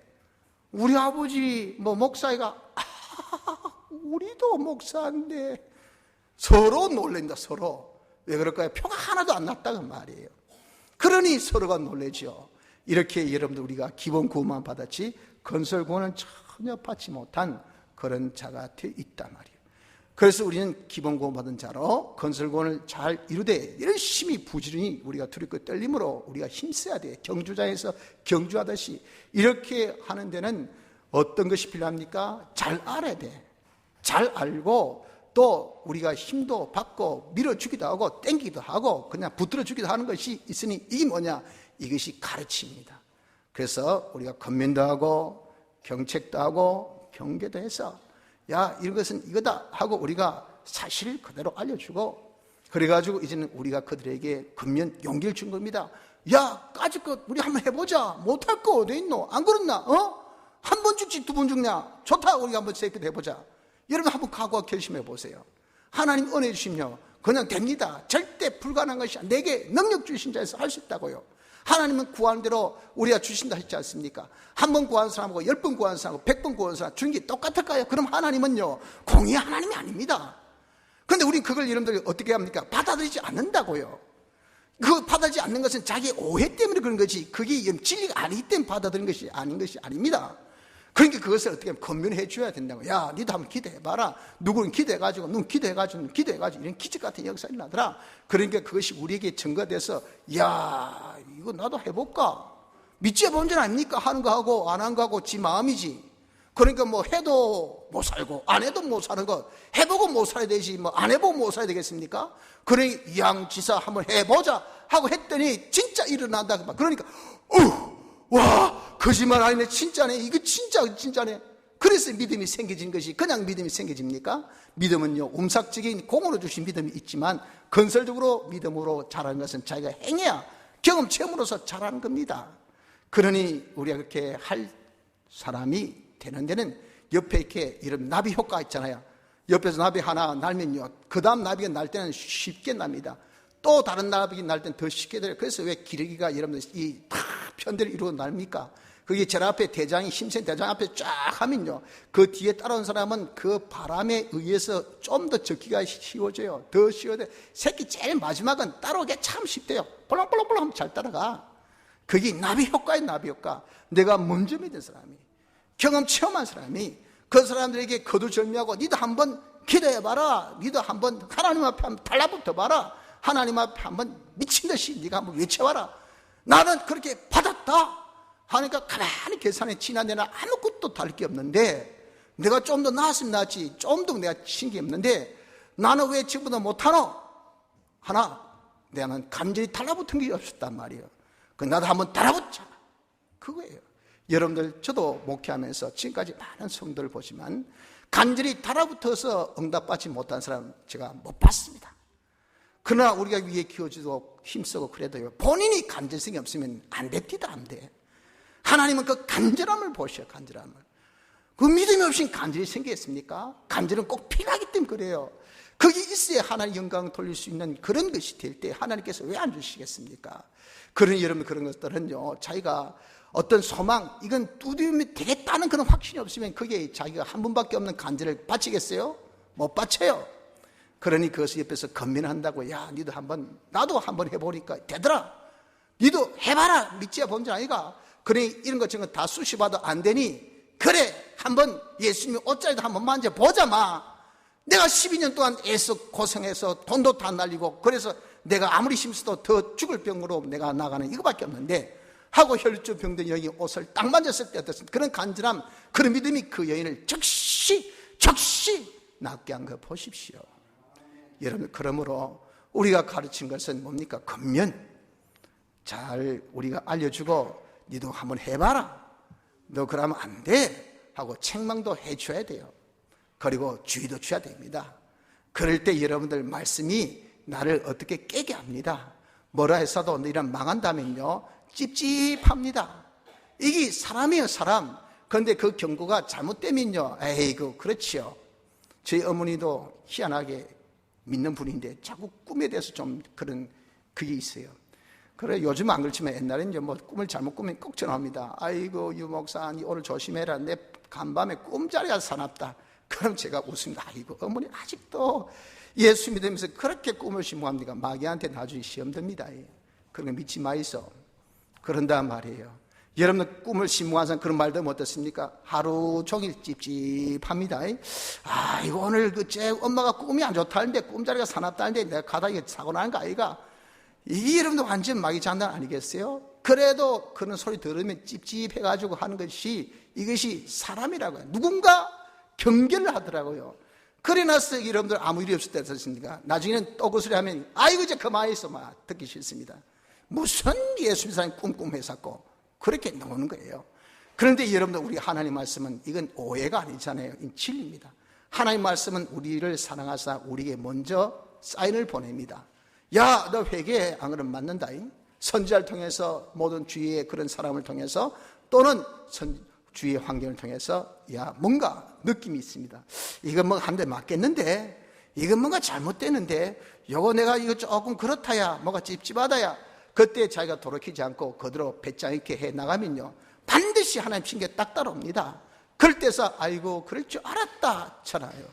우리 아버지 목사이가 우리도 목사인데 서로 놀랜다. 서로. 왜 그럴까요? 표가 하나도 안 났다고 말이에요. 그러니 서로가 놀래죠. 이렇게 여러분들 우리가 기본 구원만 받았지 건설 구원은 전혀 받지 못한 그런 자가 되어 있단 말이에요. 그래서 우리는 기본 구원 받은 자로 건설 구원을 잘 이루되 열심히 부지런히 우리가 두렵고 떨림으로 우리가 힘써야 돼. 경주장에서 경주하듯이 이렇게 하는 데는 어떤 것이 필요합니까? 잘 알아야 돼. 잘 알고 또 우리가 힘도 받고 밀어주기도 하고 땡기기도 하고 그냥 붙들어주기도 하는 것이 있으니 이게 뭐냐? 이것이 가르침입니다. 그래서 우리가 권면도 하고 경책도 하고 경계도 해서 야 이런 것은 이거다 하고 우리가 사실 그대로 알려주고, 그래가지고 이제는 우리가 그들에게 권면 용기를 준 겁니다. 야 까짓것 우리 한번 해보자. 못할 거 어디 있노? 안 그렇나? 한 번 죽지 두 번 죽냐? 좋다. 우리가 한번 세게 해보자. 여러분 한번 각오와 결심해 보세요. 하나님 은혜 주시면 그냥 됩니다. 절대 불가능한 것이 내게 능력 주신 자에서 할 수 있다고요. 하나님은 구하는 대로 우리가 주신다 했지 않습니까? 한 번 구하는 사람하고 10번 구하는 사람하고 100번 구하는 사람 주는 게 똑같을까요? 그럼 하나님은요 공의 하나님이 아닙니다. 그런데 우린 그걸 여러분들이 어떻게 합니까? 받아들이지 않는다고요. 그 받아들이지 않는 것은 자기의 오해 때문에 그런 거지, 그게 진리가 아니기 때문에 받아들이는 것이 아닌 것이 아닙니다. 그러니까 그것을 어떻게 하면 권면해 줘야 된다고. 야 니도 한번 기도해봐라. 누구는 기도해가지고 눈 기도해가지고 이런 기적 같은 역사가 일어나더라. 그러니까 그것이 우리에게 증거돼서 야 이거 나도 해볼까? 믿지 본 줄 아닙니까? 하는 거 하고 안 한 거 하고 지 마음이지. 그러니까 해도 못 살고 안 해도 못 사는 거, 해보고 못 살아야 되지 안 해보고 못 살아야 되겠습니까? 그러니 이양지사 한번 해보자 하고 했더니 진짜 일어난다. 그러니까 와 거짓말 아니네, 진짜네, 이거 진짜네. 그래서 믿음이 생겨진 것이 그냥 믿음이 생겨집니까? 믿음은요 움삭적인 공으로 주신 믿음이 있지만 건설적으로 믿음으로 자라는 것은 자기가 행해야 경험 체험으로서 자라는 겁니다. 그러니 우리가 그렇게 할 사람이 되는 데는 옆에 이렇게 이런 나비 효과 있잖아요. 옆에서 나비 하나 날면요 그 다음 나비가 날 때는 쉽게 납니다. 또 다른 나비가 날 때는 더 쉽게 돼요. 그래서 왜 기러기가 여러분들 이 다 편들을 이루고 납니까? 그게 제일 앞에 대장이 힘센 대장 앞에 쫙 하면요 그 뒤에 따라온 사람은 그 바람에 의해서 좀 더 적기가 쉬워져요. 더 쉬워져요. 새끼 제일 마지막은 따라오기가 참 쉽대요. 볼랑볼랑볼랑 하면 잘 따라가. 그게 나비 효과예요. 나비 효과. 내가 먼저 믿은 사람이, 경험 체험한 사람이 그 사람들에게 거두절미하고 니도 한번 기도해봐라. 니도 한번 하나님 앞에 한번 달라붙어봐라. 하나님 앞에 한번 미친 듯이 네가 한번 외쳐봐라. 나는 그렇게 받았다 하니까 가만히 계산해 지나내나 아무것도 다를 게 없는데, 내가 좀 더 나았으면 낫지, 좀 더 내가 친 게 없는데 나는 왜 지금보다 못하노? 하나, 내가는 간절히 달라붙은 게 없었단 말이에요. 나도 한번 달라붙자, 그거예요. 여러분들, 저도 목회하면서 지금까지 많은 성도를 보지만 간절히 달라붙어서 응답받지 못한 사람 제가 못 봤습니다. 그러나 우리가 위에 키워주고 힘쓰고 그래도요, 본인이 간절성이 없으면 안 됩니다. 안 돼. 하나님은 그 간절함을 보셔요. 간절함을. 그 믿음이 없이는 간절이 생기겠습니까? 간절은 꼭 필요하기 때문에 그래요. 거기 있어야 하나님 영광을 돌릴 수 있는 그런 것이 될 때 하나님께서 왜 안 주시겠습니까? 그런 여러분, 그런 것들은요, 자기가 어떤 소망, 이건 두드리면 되겠다는 그런 확신이 없으면 거기에 자기가 한 분밖에 없는 간절을 바치겠어요? 못 바쳐요. 그러니 그것을 옆에서 건면한다고, 야, 니도 한번, 나도 한번 해보니까 되더라. 니도 해봐라. 믿지야 본줄 아이가. 그러니 이런 것 저런 거 다 수시봐도 안 되니, 그래, 한번 예수님 옷자리도 한번 만져보자 마. 내가 12년 동안 애써 고생해서 돈도 다 날리고, 그래서 내가 아무리 힘써도 더 죽을 병으로 내가 나가는 이거밖에 없는데, 하고 혈루증 병든 여인이 옷을 딱 만졌을 때 어떻습니까? 그런 간절함, 그런 믿음이 그 여인을 즉시 낫게 한 거 보십시오. 여러분, 그러므로 우리가 가르친 것은 뭡니까? 건면. 잘 우리가 알려주고, 니도 한번 해봐라. 너 그러면 안 돼. 하고 책망도 해줘야 돼요. 그리고 주의도 줘야 됩니다. 그럴 때 여러분들 말씀이 나를 어떻게 깨게 합니다. 뭐라 해서도 이런 망한다면요, 찝찝합니다. 이게 사람이에요, 사람. 그런데 그 경고가 잘못되면요, 에이구, 그렇지요. 저희 어머니도 희한하게 믿는 분인데 자꾸 꿈에 대해서 좀 그런 그게 있어요. 그래, 요즘 안 그렇지만 옛날에는 뭐 꿈을 잘못 꾸면 꼭 전화합니다. 아이고, 유 목사, 니 오늘 조심해라. 내 간밤에 꿈자리가 사납다. 그럼 제가 웃습니다. 아이고, 어머니 아직도 예수 믿으면서 그렇게 꿈을 심무합니까? 마귀한테 나중에 시험 듭니다. 그런 거 믿지 마이소. 그런단 말이에요. 여러분, 꿈을 심무한 사람 그런 말 들으면 어떻습니까? 하루 종일 찝찝합니다. 아이고, 오늘 제 엄마가 꿈이 안 좋다는데, 꿈자리가 사납다는데 내가 가다 이게 사고 나는 거 아이가? 이 여러분도 완전 마귀 장난 아니겠어요? 그래도 그런 소리 들으면 찝찝해가지고 하는 것이, 이것이 사람이라고요. 누군가 경계를 하더라고요. 그래 나서 여러분들 아무 일이 없을 때 어떻습니까? 나중에는 또 그 소리 하면, 아이고, 이제 그만했어. 막 듣기 싫습니다. 무슨 예수 믿는 사람이 꿈꿈했었고 그렇게 나오는 거예요. 그런데 여러분들, 우리 하나님 말씀은 이건 오해가 아니잖아요. 이건 진리입니다. 하나님 말씀은 우리를 사랑하사 우리에게 먼저 사인을 보냅니다. 야, 너 회개해. 안 그러면 맞는다. 선지자를 통해서, 모든 주위의 그런 사람을 통해서, 또는 주위의 환경을 통해서, 야, 뭔가 느낌이 있습니다. 이건 뭐 한 대 맞겠는데, 이건 뭔가 잘못되는데, 요거 내가 이거 조금 그렇다야, 뭐가 찝찝하다야. 그때 자기가 돌이키지 않고 그대로 배짱 있게 해 나가면요, 반드시 하나님 핑계 딱 따라옵니다. 그럴 때서 아이고, 그럴 줄 알았다 잖아요.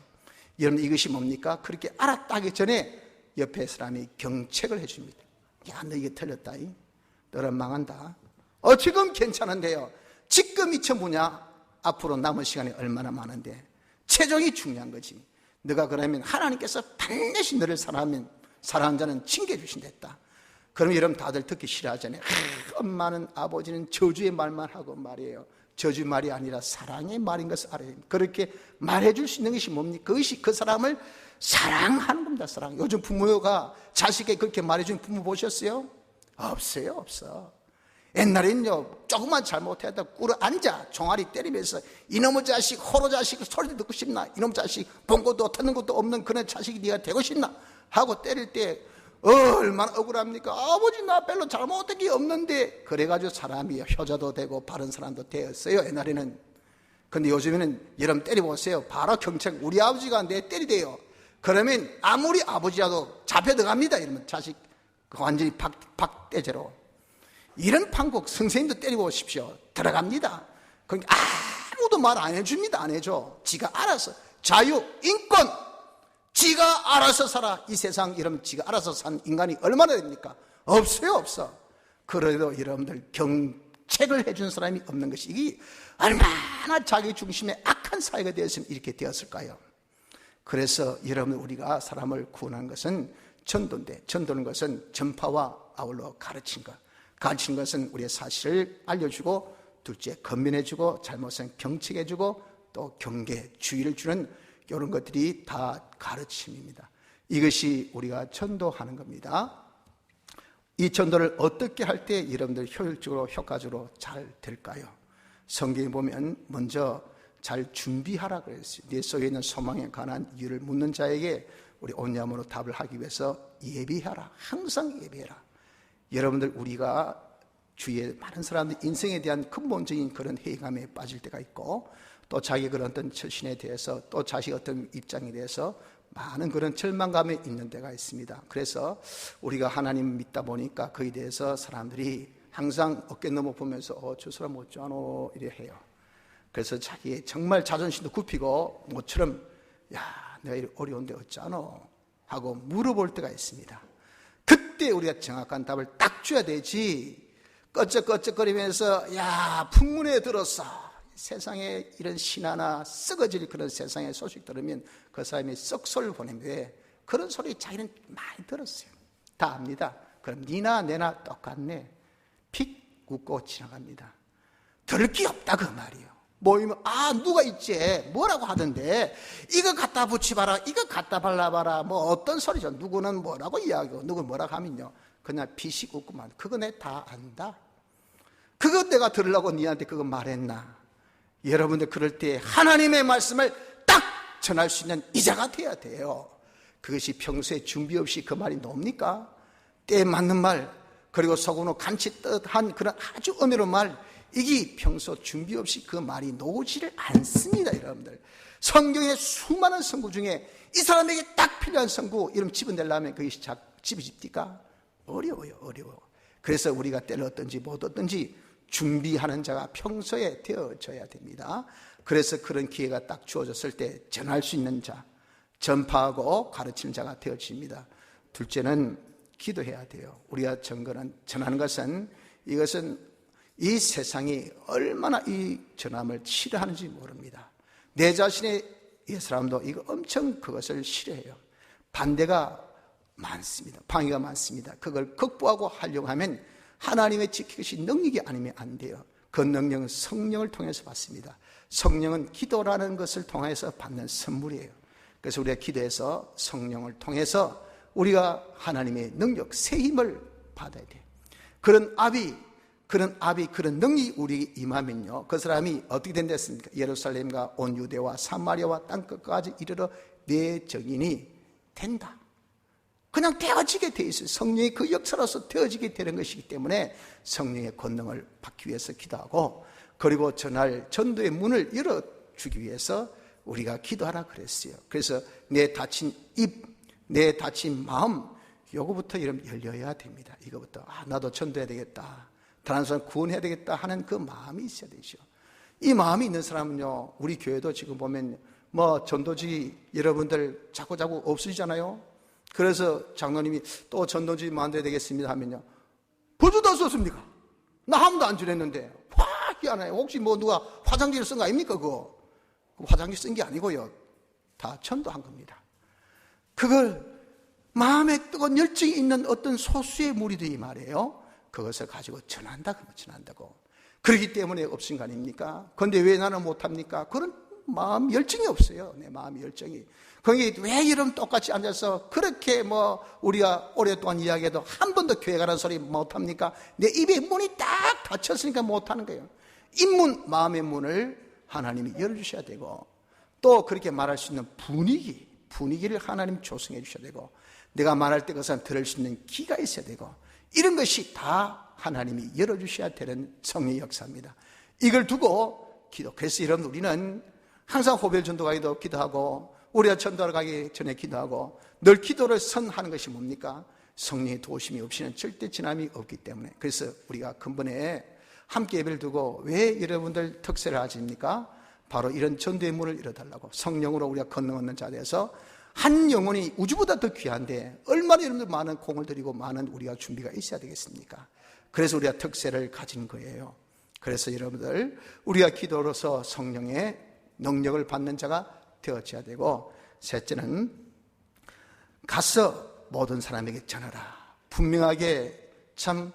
여러분, 이것이 뭡니까? 그렇게 알았다 하기 전에 옆에 사람이 경책을 해줍니다. 야, 너 이게 틀렸다. 너는 망한다. 지금 괜찮은데요. 지금 이처 뭐냐? 앞으로 남은 시간이 얼마나 많은데. 최종이 중요한 거지. 너가 그러면 하나님께서 반드시 너를 사랑하면 사랑하는 자는 칭겨주신댔다. 그럼 여러분 다들 듣기 싫어하잖아요. 엄마는, 아버지는 저주의 말만 하고 말이에요. 저주 말이 아니라 사랑의 말인 것을 알아야 됩니다. 그렇게 말해줄 수 있는 것이 뭡니까? 그것이 그 사람을 사랑하는 겁니다. 사랑. 요즘 부모가 자식에게 그렇게 말해주는 부모 보셨어요? 없어요, 없어. 옛날에는요, 조금만 잘못해도 꿇어 앉아 종아리 때리면서, 이놈의 자식, 호로 자식 소리도 듣고 싶나? 이놈 자식 본 것도 듣는 것도 없는 그런 자식이 네가 되고 싶나? 하고 때릴 때 얼마나 억울합니까? 아버지, 나 별로 잘못한 게 없는데. 그래가지고 사람이 효자도 되고 바른 사람도 되었어요, 옛날에는. 근데 요즘에는 여러분 때려보세요. 바로 경찰, 우리 아버지가 내 때리대요. 그러면 아무리 아버지라도 잡혀 들어갑니다. 이러면 자식 완전히 박대제로. 이런 판국, 선생님도 때려보십시오. 들어갑니다. 그러니까 아무도 말 안 해줍니다. 안 해줘. 지가 알아서. 자유, 인권, 지가 알아서 살아. 이 세상 이러면 지가 알아서 산 인간이 얼마나 됩니까? 없어요, 없어. 그래도 여러분들 경책을 해준 사람이 없는 것이, 이게 얼마나 자기 중심의 악한 사회가 되었으면 이렇게 되었을까요? 그래서 여러분, 우리가 사람을 구원한 것은 전도인데, 전도는 것은 전파와 아울러 가르친 것. 가르친 것은 우리의 사실을 알려주고, 둘째 건면해주고, 잘못은 경책해주고, 또 경계, 주의를 주는 이런 것들이 다 가르침입니다. 이것이 우리가 전도하는 겁니다. 이 전도를 어떻게 할 때 여러분들 효율적으로 효과적으로 잘 될까요? 성경에 보면 먼저 잘 준비하라 그랬어요. 네 속에 있는 소망에 관한 이유를 묻는 자에게 우리 온유함으로 답을 하기 위해서 예비하라. 항상 예비해라. 여러분들, 우리가 주위에 많은 사람들 인생에 대한 근본적인 그런 회의감에 빠질 때가 있고, 또 자기 그런 어떤 처신에 대해서, 또 자식 어떤 입장에 대해서 많은 그런 절망감에 있는 데가 있습니다. 그래서 우리가 하나님 믿다 보니까 그에 대해서 사람들이 항상 어깨 넘어 보면서 저 사람 어쩌노 이래 해요. 그래서 자기의 정말 자존심도 굽히고 모처럼 내가 이렇게 어려운데 어쩌노 하고 물어볼 때가 있습니다. 그때 우리가 정확한 답을 딱 줘야 되지, 껄쩍껄쩍거리면서 풍문에 들었어, 세상에 이런 신하나 썩어질 그런 세상의 소식 들으면 그 사람이 썩소리를 보내는데, 그런 소리 자기는 많이 들었어요. 다 압니다. 그럼 니나 내나 똑같네. 픽 웃고 지나갑니다. 들을 게 없다 그 말이에요. 모이면 누가 있지 뭐라고 하던데, 이거 갖다 붙여봐라, 이거 갖다 발라봐라, 뭐 어떤 소리죠. 누구는 뭐라고 이야기하고 누구는 뭐라고 하면요, 그냥 피식 웃고만, 그거 내 다 안다. 그거 내가 들으려고 니한테 그거 말했나. 여러분들, 그럴 때 하나님의 말씀을 딱 전할 수 있는 이자가 돼야 돼요. 그것이 평소에 준비 없이 그 말이 나옵니까? 때에 맞는 말, 그리고 속으로 간칫듯한 그런 아주 은혜로운 말, 이게 평소 준비 없이 그 말이 나오지를 않습니다. 여러분들, 성경의 수많은 성구 중에 이 사람에게 딱 필요한 성구 이름 집어내려면 그것이 집어집니까? 어려워요. 그래서 우리가 때를 얻든지 못 얻든지 준비하는 자가 평소에 되어져야 됩니다. 그래서 그런 기회가 딱 주어졌을 때 전할 수 있는 자, 전파하고 가르치는 자가 되어집니다. 둘째는 기도해야 돼요. 우리가 전하는 것은, 이것은 이 세상이 얼마나 이 전함을 싫어하는지 모릅니다. 내 자신의 옛사람도 이거 엄청 그것을 싫어해요. 반대가 많습니다. 방해가 많습니다. 그걸 극복하고 하려고 하면 하나님의 지키신 능력이 아니면 안 돼요. 그 능력은 성령을 통해서 받습니다. 성령은 기도라는 것을 통해서 받는 선물이에요. 그래서 우리가 기도해서 성령을 통해서 우리가 하나님의 능력, 새 힘을 받아야 돼요. 그런 능력이 우리에게 임하면요, 그 사람이 어떻게 된다 했습니까? 예루살렘과 온 유대와 사마리아와 땅끝까지 이르러 내 증인이 된다. 그냥 되어지게 돼 있어요. 성령의 그 역사로서 되어지게 되는 것이기 때문에 성령의 권능을 받기 위해서 기도하고, 그리고 전할 전도의 문을 열어주기 위해서 우리가 기도하라 그랬어요. 그래서 내 다친 입, 내 다친 마음, 요거부터 이러면 열려야 됩니다. 이거부터 나도 전도해야 되겠다, 다른 사람 구원해야 되겠다 하는 그 마음이 있어야 되죠. 이 마음이 있는 사람은요, 우리 교회도 지금 보면 전도지 여러분들 자꾸 없으시잖아요. 그래서 장로님이 또 전도지 만들어야 되겠습니다 하면요, 벌써 다 썼습니까? 나 한 번도 안 지냈는데. 희한해요. 혹시 누가 화장지를 쓴 거 아닙니까? 그거 화장지 쓴 게 아니고요, 다 전도한 겁니다. 그걸 마음에 뜨거운 열정이 있는 어떤 소수의 무리들이 말이에요, 그것을 가지고 전한다고. 그렇기 때문에 없은 거 아닙니까? 그런데 왜 나는 못합니까? 그런 마음 열정이 없어요. 내 마음 열정이. 거기 왜 이런 똑같이 앉아서 그렇게 우리가 오랫동안 이야기해도 한 번도 교회 가라는 소리 못합니까? 내 입에 문이 딱 닫혔으니까 못하는 거예요. 입문, 마음의 문을 하나님이 열어주셔야 되고, 또 그렇게 말할 수 있는 분위기를 하나님 조성해 주셔야 되고, 내가 말할 때 그 사람 들을 수 있는 귀가 있어야 되고, 이런 것이 다 하나님이 열어주셔야 되는 성령의 역사입니다. 이걸 두고 기도. 그래서 여러분, 우리는 항상 호별 전도 가기도 기도하고, 우리가 전도하러 가기 전에 기도하고, 늘 기도를 선하는 것이 뭡니까? 성령의 도우심이 없이는 절대 지남이 없기 때문에. 그래서 우리가 근본에 함께 예배를 두고 왜 여러분들 특세를 하십니까? 바로 이런 전도의 문을 열어달라고. 성령으로 우리가 권능 얻는 자리에서 한 영혼이 우주보다 더 귀한데 얼마나 여러분들 많은 공을 들이고 많은 우리가 준비가 있어야 되겠습니까? 그래서 우리가 특세를 가진 거예요. 그래서 여러분들, 우리가 기도로서 성령의 능력을 받는 자가 되어져야 되고, 셋째는 가서 모든 사람에게 전하라. 분명하게 참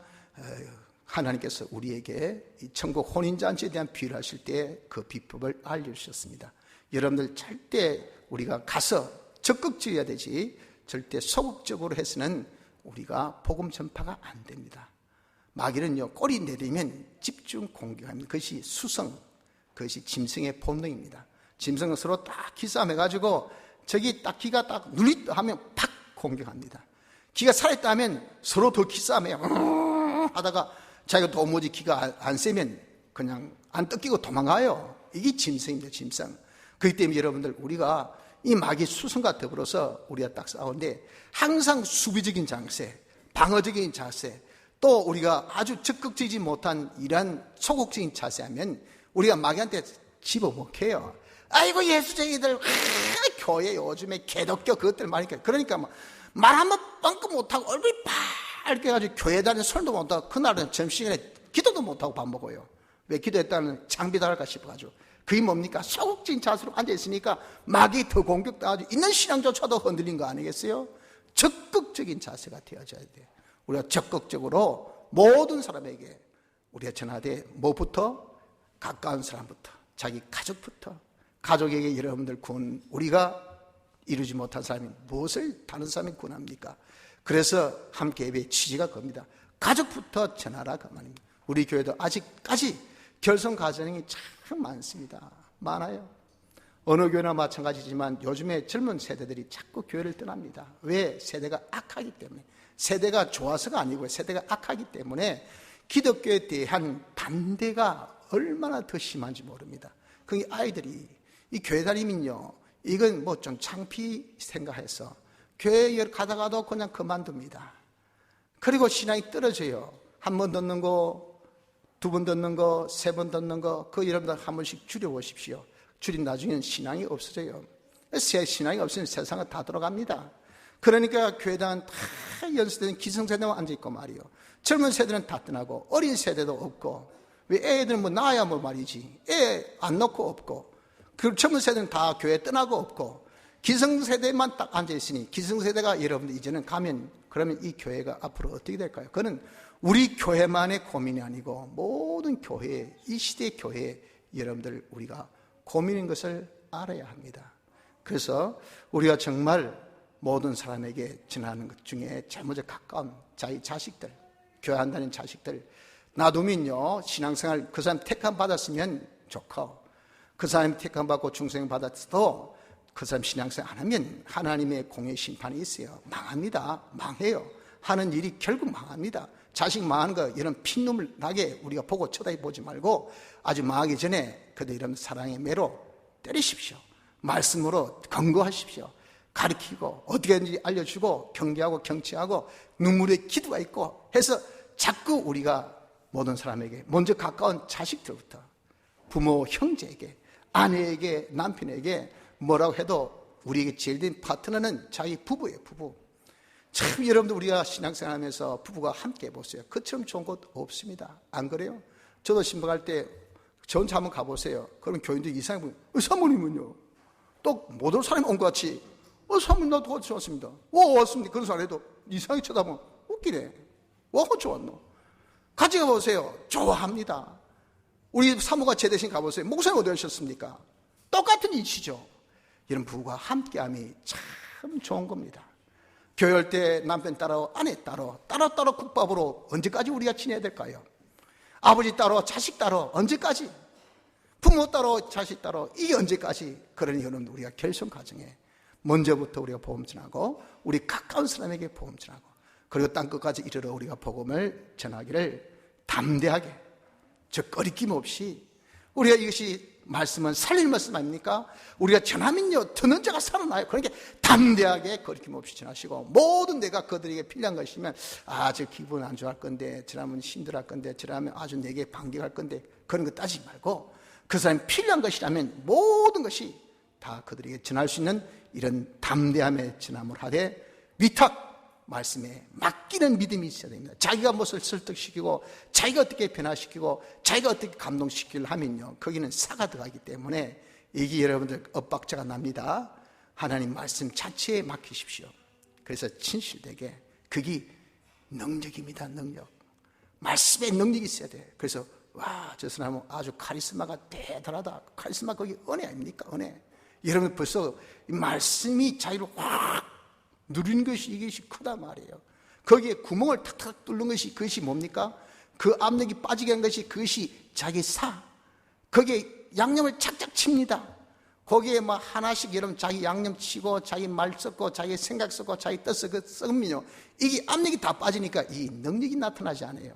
하나님께서 우리에게 이 천국 혼인잔치에 대한 비유를 하실 때 그 비법을 알려주셨습니다. 여러분들, 절대 우리가 가서 적극적이어야 되지, 절대 소극적으로 해서는 우리가 복음 전파가 안 됩니다. 마귀는요, 꼬리 내리면 집중 공격합니다. 그것이 수성, 그것이 짐승의 본능입니다. 짐승은 서로 딱 기싸움해가지고 저기 딱 기가 딱 눌리다 하면 팍 공격합니다. 기가 살아있다 하면 서로 더 기싸움해요. 하다가 자기가 도무지 기가 안 세면 그냥 안 뜯기고 도망가요. 이게 짐승입니다, 짐승. 그렇기 때문에 여러분들, 우리가 이 마귀 수성과 더불어서 우리가 딱 싸우는데 항상 수비적인 자세, 방어적인 자세, 또 우리가 아주 적극적이지 못한 이러한 소극적인 자세하면 우리가 마귀한테 집어먹혀요. 아이고 예수쟁이들, 교회 요즘에 개독교 그것들 말이니까, 그러니까 말 한번 뻥끗 못하고 얼굴이 빨개 가지고 교회 다니는 손도 못하고 그날은 점심시간에 기도도 못하고 밥 먹어요. 왜 기도했다는 장비 달할까 싶어가지고. 그게 뭡니까? 소극적인 자세로 앉아있으니까 마귀 더 공격당하고 있는 신앙조차도 흔들린 거 아니겠어요? 적극적인 자세가 되어져야 돼요. 우리가 적극적으로 모든 사람에게 우리가 전하되 뭐부터? 가까운 사람부터, 자기 가족부터. 가족에게 여러분들 구원, 우리가 이루지 못한 사람이 무엇을 다른 사람이 구원합니까? 그래서 함께 예배의 취지가 겁니다. 가족부터 전하라 그 말입니다. 우리 교회도 아직까지 결손 가정이 참 많습니다. 많아요. 어느 교회나 마찬가지지만 요즘에 젊은 세대들이 자꾸 교회를 떠납니다. 왜? 세대가 악하기 때문에. 세대가 좋아서가 아니고 세대가 악하기 때문에 기독교에 대한 반대가 얼마나 더 심한지 모릅니다. 그 아이들이 이 교회 다니면요, 이건 뭐 좀 창피 생각해서 교회에 가다가도 그냥 그만둡니다. 그리고 신앙이 떨어져요. 한 번 듣는 거, 두 번 듣는 거, 세 번 듣는 거, 그 여러분들 한 번씩 줄여보십시오. 줄인 나중에는 신앙이 없어져요. 새 신앙이 없으면 세상은 다 들어갑니다. 그러니까 교회당은 다 연수되는 기성세대만 앉아있고 말이요. 젊은 세대는 다 떠나고 어린 세대도 없고, 왜 애들은 뭐 낳아야 뭐 말이지, 애 안 낳고 없고, 그 젊은 세대는 다 교회 떠나고 없고, 기성세대만 딱 앉아있으니, 기성세대가 여러분들 이제는 가면, 그러면 이 교회가 앞으로 어떻게 될까요? 그건 우리 교회만의 고민이 아니고 모든 교회, 이 시대의 교회 여러분들 우리가 고민인 것을 알아야 합니다. 그래서 우리가 정말 모든 사람에게 전하는 것 중에 제일 먼저 가까운 자기 자식들, 교회 안 다니는 자식들 놔두면요, 신앙생활 그 사람 택함 받았으면 좋고, 그 사람이 택함 받고 중생 받았어도 그 사람 신앙생활 안 하면 하나님의 공의 심판이 있어요. 망합니다. 망해요. 하는 일이 결국 망합니다. 자식 망하는 거 이런 핏눈물 나게 우리가 보고 쳐다보지 말고 아주 망하기 전에 그들 이런 사랑의 매로 때리십시오. 말씀으로 권고하십시오. 가르치고 어떻게 하는지 알려주고 경계하고 경치하고 눈물에 기도가 있고 해서 자꾸 우리가 모든 사람에게 먼저 가까운 자식들부터 부모, 형제에게, 아내에게, 남편에게 뭐라고 해도 우리에게 제일 된 파트너는 자기 부부예요. 부부. 참 여러분들 우리가 신앙생활하면서 부부가 함께 해보세요. 그처럼 좋은 곳 없습니다. 안 그래요? 저도 신방할 때 전체 한번 가보세요. 그러면 교인들이 이상해 보면 사모님은요? 또 못 올 사람이 온 것 같이 사모님 나도 같이 왔습니다. 왔습니다. 그런 사람 해도 이상하게 쳐다보면 웃기네. 어찌 왔노? 같이 가보세요. 좋아합니다. 우리 사모가 제 대신 가보세요. 목사님 어디 오셨습니까? 똑같은 이치죠. 이런 부부가 함께함이 참 좋은 겁니다. 교회 올 때 남편 따로 아내 따로 따로 국밥으로 언제까지 우리가 지내야 될까요? 아버지 따로 자식 따로 언제까지? 부모 따로 자식 따로 이게 언제까지? 그러니 여러분 우리가 결손 가정에 먼저부터 우리가 복음 전하고 우리 가까운 사람에게 복음 전하고 그리고 땅끝까지 이르러 우리가 복음을 전하기를 담대하게 저 꺼리낌 없이 우리가 이것이 말씀은 살릴 말씀 아닙니까? 우리가 전하면요 듣는 자가 살아나요. 그러니까 담대하게 거리낌 없이 전하시고 모든 내가 그들에게 필요한 것이면 저 기분 안 좋아할 건데 저라면 힘들어할 건데 저라면 아주 내게 반격할 건데 그런 거 따지지 말고 그 사람이 필요한 것이라면 모든 것이 다 그들에게 전할 수 있는 이런 담대함의 전함을 하되 위탁 말씀에 맡기는 믿음이 있어야 됩니다. 자기가 무엇을 설득시키고 자기가 어떻게 변화시키고 자기가 어떻게 감동시키려 하면요 거기는 사가 들어가기 때문에 이게 여러분들 엇박자가 납니다. 하나님 말씀 자체에 맡기십시오. 그래서 진실되게 그게 능력입니다. 능력. 말씀에 능력이 있어야 돼. 그래서 저 사람은 아주 카리스마가 대단하다. 카리스마 거기 은혜 아닙니까? 은혜. 여러분 벌써 이 말씀이 자기를 확 누리는 것이 이것이 크다 말이에요. 거기에 구멍을 탁탁 뚫는 것이, 그것이 뭡니까? 그 압력이 빠지게 한 것이, 그것이 자기 사. 거기에 양념을 착착 칩니다. 거기에 뭐 하나씩 여러분 자기 양념 치고, 자기 말 섞고, 자기 생각 섞고, 자기 뜻 섞으면요, 이게 압력이 다 빠지니까 이 능력이 나타나지 않아요.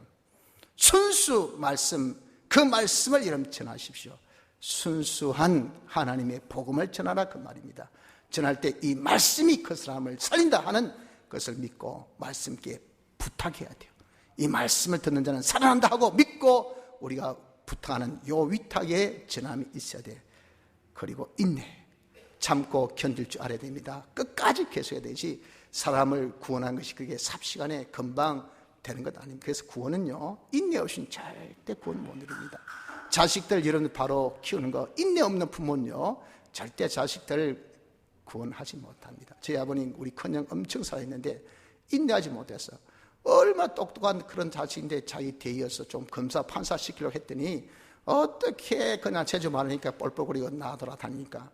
순수 말씀, 그 말씀을 여러분 전하십시오. 순수한 하나님의 복음을 전하라, 그 말입니다. 전할 때 이 말씀이 그 사람을 살린다 하는 것을 믿고 말씀께 부탁해야 돼요. 이 말씀을 듣는 자는 살아난다 하고 믿고 우리가 부탁하는 요 위탁의 전함이 있어야 돼. 그리고 인내, 참고 견딜 줄 알아야 됩니다. 끝까지 계속해야 되지, 사람을 구원한 것이 그게 삽시간에 금방 되는 것 아닙니다. 그래서 구원은요, 인내 없이는 절대 구원 못 이룹니다. 자식들 여러분 바로 키우는 거, 인내 없는 부모는요 절대 자식들 구원하지 못합니다. 저희 아버님 우리 큰형 엄청 사랑했는데 인내하지 못해서, 얼마나 똑똑한 그런 자식인데 자기 대의여서 좀 검사 판사 시키려고 했더니 어떻게 그냥 제주 많으니까 뻘뻘거리고 나돌아다니니까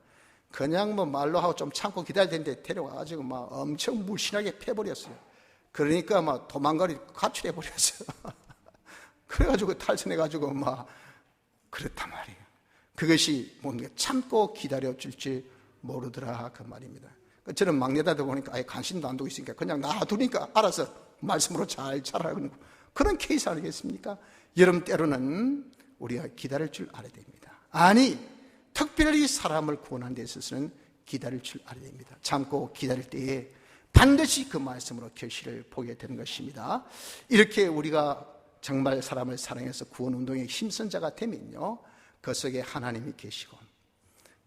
그냥 뭐 말로 하고 좀 참고 기다릴 텐데 데려와가지고 막 엄청 물씬하게 패버렸어요. 그러니까 막 도망가리 가출해버렸어요. 그래가지고 탈선해가지고 막 그렇단 말이에요. 그것이 뭔가 참고 기다려줄 줄 모르더라, 그 말입니다. 저는 막내다다 보니까 아예 관심도 안 두고 있으니까 그냥 놔두니까 알아서 말씀으로 잘 자라는 그런 케이스 아니겠습니까? 여러분 때로는 우리가 기다릴 줄 알아야 됩니다. 아니, 특별히 사람을 구원하는 데 있어서는 기다릴 줄 알아야 됩니다. 참고 기다릴 때에 반드시 그 말씀으로 결실을 보게 되는 것입니다. 이렇게 우리가 정말 사람을 사랑해서 구원운동에 힘쓴 자가 되면요, 그 속에 하나님이 계시고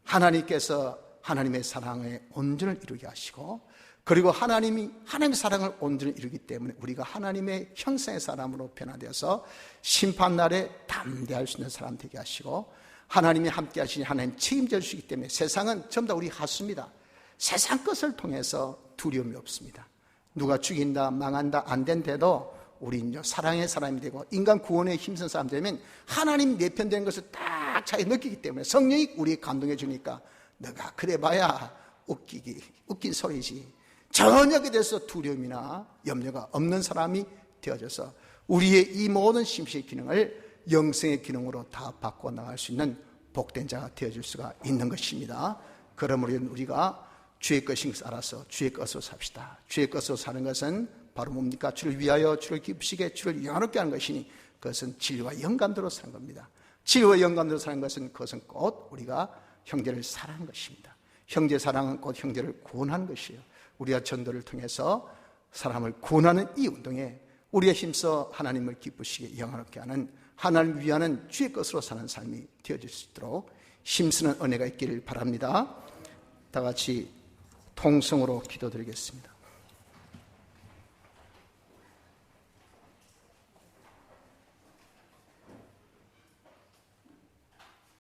하나님께서 하나님의 사랑의 온전을 이루게 하시고, 그리고 하나님의 사랑을 온전히 이루기 때문에 우리가 하나님의 형상의 사람으로 변화되어서 심판날에 담대할 수 있는 사람 되게 하시고, 하나님이 함께 하시니 하나님 책임져 주시기 때문에 세상은 전부 다 우리 하수입니다. 세상 것을 통해서 두려움이 없습니다. 누가 죽인다, 망한다, 안 된대도 우리는요 사랑의 사람이 되고 인간 구원에 힘쓴 사람 되면 하나님 내 편 되는 것을 딱 자기 느끼기 때문에 성령이 우리에게 감동해 주니까 너가 그래봐야 웃긴 소리지, 전혀 그에 대해서 두려움이나 염려가 없는 사람이 되어져서 우리의 이 모든 심시의 기능을 영성의 기능으로 다 바꿔 나갈 수 있는 복된 자가 되어줄 수가 있는 것입니다. 그러므로 우리가 주의 것인 것을 알아서 주의 것으로 삽시다. 주의 것으로 사는 것은 바로 뭡니까? 주를 위하여 주를 기쁘시게 주를 영화롭게 하는 것이니 그것은 진리와 영감대로 사는 겁니다. 진리와 영감대로 사는 것은 그것은 곧 우리가 형제를 사랑하는 것입니다. 형제 사랑은 곧 형제를 구원하는 것이에요. 우리가 전도를 통해서 사람을 구원하는 이 운동에 우리의 힘써 하나님을 기쁘시게 영화롭게 하는, 하나님을 위하는 주의 것으로 사는 삶이 되어질 수 있도록 힘쓰는 은혜가 있기를 바랍니다. 다 같이 통성으로 기도드리겠습니다.